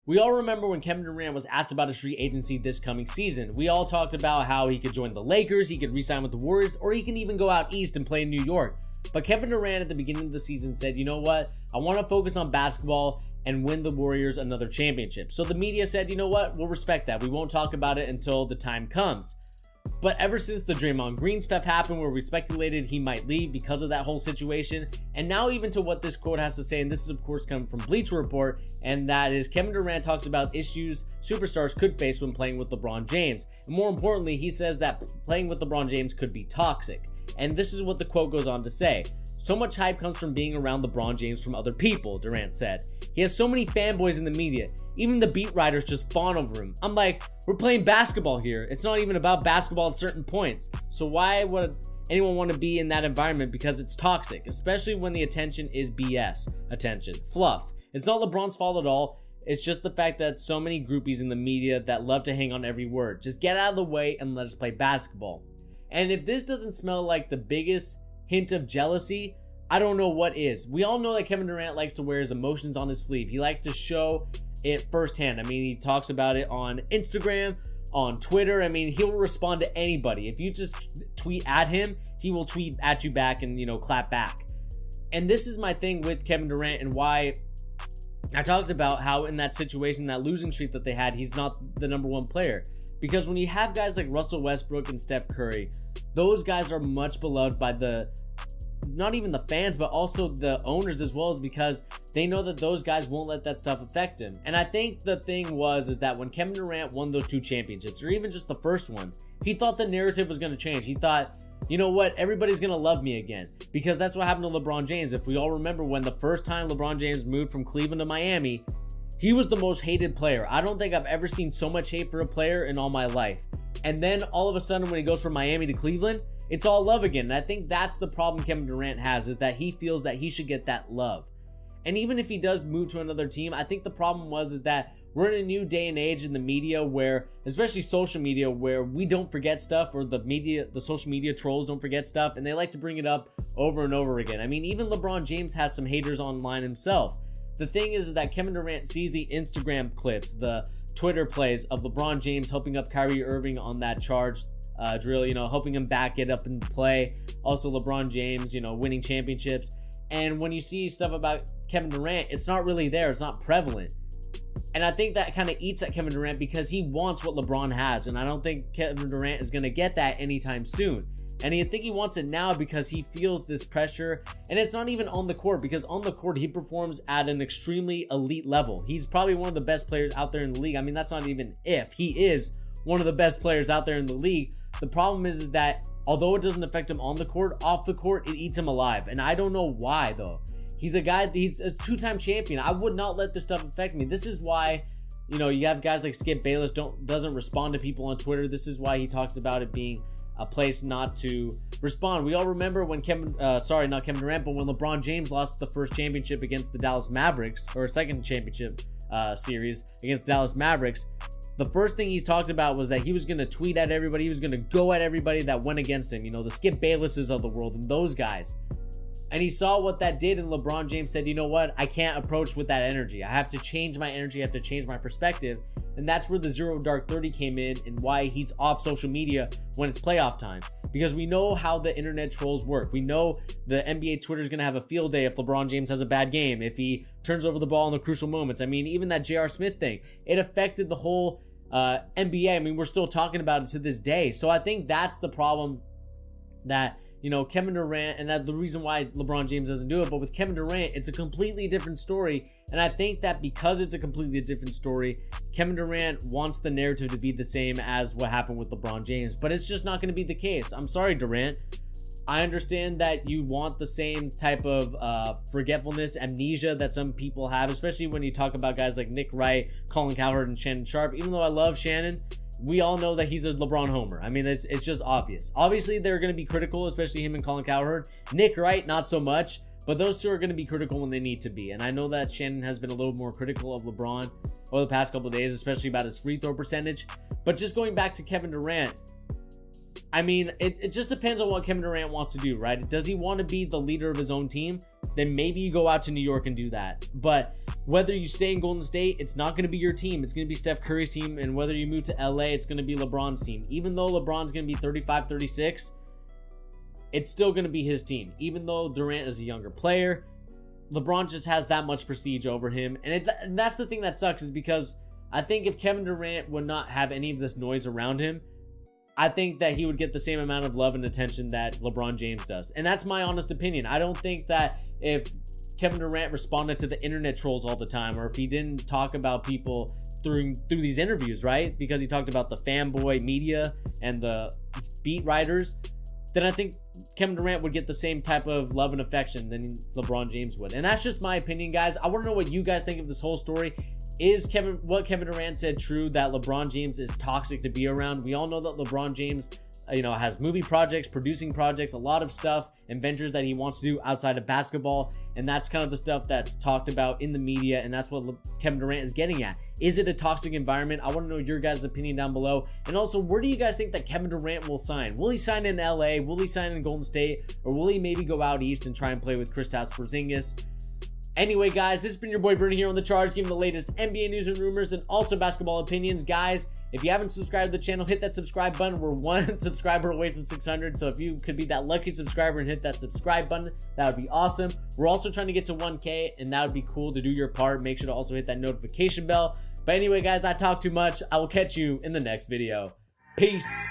We all remember when Kevin Durant was asked about his free agency this coming season. We all talked about how he could join the Lakers, he could re-sign with the Warriors, or he can even go out east and play in New York. But Kevin Durant at the beginning of the season said, you know what, I want to focus on basketball and win the Warriors another championship. So the media said, you know what, we'll respect that. We won't talk about it until the time comes. But ever since the Draymond Green stuff happened, where we speculated he might leave because of that whole situation, and now even to what this quote has to say, and this is of course coming from Bleacher Report, and that is Kevin Durant talks about issues superstars could face when playing with LeBron James. And more importantly, he says that playing with LeBron James could be toxic. And this is what the quote goes on to say. So much hype comes from being around LeBron James from other people, Durant said. He has so many fanboys in the media. Even the beat writers just fawn over him. I'm like, we're playing basketball here. It's not even about basketball at certain points. So why would anyone want to be in that environment? Because it's toxic, especially when the attention is BS attention, fluff. It's not LeBron's fault at all. It's just the fact that so many groupies in the media that love to hang on every word. Just get out of the way and let us play basketball. And if this doesn't smell like the biggest hint of jealousy, I don't know what is. We all know that Kevin Durant likes to wear his emotions on his sleeve. He likes to show it firsthand. I mean, he talks about it on Instagram, on Twitter. I mean, he'll respond to anybody. If you just tweet at him, he will tweet at you back and, you know, clap back. And this is my thing with Kevin Durant and why I talked about how in that situation, that losing streak that they had, he's not the number one player. Because when you have guys like Russell Westbrook and Steph Curry, those guys are much beloved by not even the fans, but also the owners as well, is because they know that those guys won't let that stuff affect him. And I think the thing is that when Kevin Durant won those 2 championships, or even just the first one, he thought the narrative was going to change. He thought, you know what, everybody's going to love me again, because that's what happened to LeBron James. If we all remember, when the first time LeBron James moved from Cleveland to Miami, he was the most hated player. I don't think I've ever seen so much hate for a player in all my life. And then all of a sudden, when he goes from Miami to Cleveland, it's all love again. And I think that's the problem Kevin Durant has, is that he feels that he should get that love. And even if he does move to another team, I think the problem is that we're in a new day and age in the media where, especially social media, where we don't forget stuff, or the social media trolls don't forget stuff, and they like to bring it up over and over again. I mean, even LeBron James has some haters online himself. The thing is that Kevin Durant sees the Instagram clips, the Twitter plays of LeBron James helping up Kyrie Irving on that charge drill, you know, helping him back get up and play. Also LeBron James, you know, winning championships. And when you see stuff about Kevin Durant, it's not really there. It's not prevalent. And I think that kind of eats at Kevin Durant, because he wants what LeBron has. And I don't think Kevin Durant is going to get that anytime soon. And I think he wants it now because he feels this pressure. And it's not even on the court, because on the court, he performs at an extremely elite level. He's probably one of the best players out there in the league. I mean, that's not even if. He is one of the best players out there in the league. The problem is that although it doesn't affect him on the court, off the court, it eats him alive. And I don't know why, though. He's a 2-time champion. I would not let this stuff affect me. This is why, you know, you have guys like Skip Bayless doesn't respond to people on Twitter. This is why he talks about it being a place not to respond. We all remember when not Kevin Durant, but when LeBron James lost the first championship against the Dallas Mavericks, or second championship series against Dallas Mavericks. The first thing he's talked about was that he was going to tweet at everybody. He was going to go at everybody that went against him. You know, the Skip Baylesses of the world and those guys. And he saw what that did, and LeBron James said, you know what? I can't approach with that energy. I have to change my energy. I have to change my perspective. And that's where the 0 Dark 30 came in, and why he's off social media when it's playoff time. Because we know how the internet trolls work. We know the NBA Twitter is going to have a field day if LeBron James has a bad game, if he turns over the ball in the crucial moments. I mean, even that J.R. Smith thing, it affected the whole NBA. I mean, we're still talking about it to this day. So I think that's the problem that, you know, Kevin Durant, and that the reason why LeBron James doesn't do it. But with Kevin Durant, it's a completely different story. And I think that because it's a completely different story, Kevin Durant wants the narrative to be the same as what happened with LeBron James. But it's just not going to be the case. I'm sorry, Durant. I understand that you want the same type of forgetfulness, amnesia that some people have, especially when you talk about guys like Nick Wright, Colin Cowherd, and Shannon Sharp. Even though I love Shannon, we all know that he's a LeBron homer. I mean, it's just obvious. Obviously, they're going to be critical, especially him and Colin Cowherd. Nick Wright, not so much, but those two are going to be critical when they need to be. And I know that Shannon has been a little more critical of LeBron over the past couple of days, especially about his free throw percentage. But just going back to Kevin Durant, I mean, it just depends on what Kevin Durant wants to do, right? Does he want to be the leader of his own team? Then maybe you go out to New York and do that. But whether you stay in Golden State, it's not going to be your team. It's going to be Steph Curry's team. And whether you move to LA, it's going to be LeBron's team. Even though LeBron's going to be 35, 36, it's still going to be his team. Even though Durant is a younger player, LeBron just has that much prestige over him. And that's the thing that sucks, is because I think if Kevin Durant would not have any of this noise around him, I think that he would get the same amount of love and attention that LeBron James does. And that's my honest opinion. I don't think that if Kevin Durant responded to the internet trolls all the time, or if he didn't talk about people through these interviews, right? Because he talked about the fanboy media and the beat writers, then I think Kevin Durant would get the same type of love and affection than LeBron James would. And that's just my opinion, guys. I want to know what you guys think of this whole story. Is what Kevin Durant said true, that LeBron James is toxic to be around? We all know that LeBron James, has movie projects, producing projects, a lot of stuff and ventures that he wants to do outside of basketball. And that's kind of the stuff that's talked about in the media. And that's what Kevin Durant is getting at. Is it a toxic environment? I want to know your guys' opinion down below. And also, where do you guys think that Kevin Durant will sign? Will he sign in LA? Will he sign in Golden State? Or will he maybe go out east and try and play with Kristaps Porzingis? Anyway, guys, this has been your boy Bernie here on The Charge, giving the latest NBA news and rumors and also basketball opinions. Guys, if you haven't subscribed to the channel, hit that subscribe button. We're one subscriber away from 600, so if you could be that lucky subscriber and hit that subscribe button, that would be awesome. We're also trying to get to 1K, and that would be cool to do your part. Make sure to also hit that notification bell. But anyway, guys, I talk too much. I will catch you in the next video. Peace.